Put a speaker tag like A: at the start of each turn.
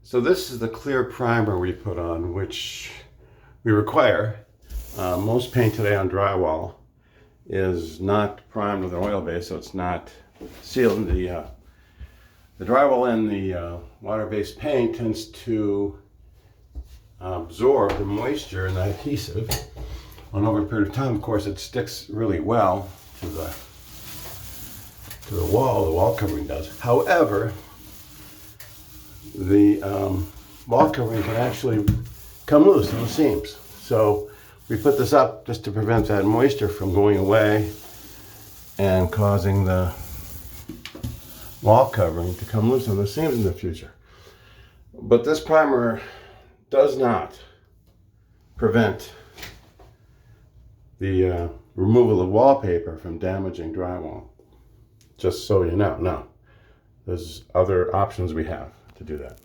A: So this is the clear primer we put on, which we require. Most paint today on drywall is not primed with an oil base, so it's not sealed. The drywall in the water-based paint tends to absorb the moisture and the adhesive. And over a period of time, of course, it sticks really well to the wall covering does. However, the wall covering can actually come loose in the seams. So we put this up just to prevent that moisture from going away and causing the wall covering to come loose on the seams in the future. But this primer does not prevent the removal of wallpaper from damaging drywall. Just so you know. Now, there's other options we have to do that.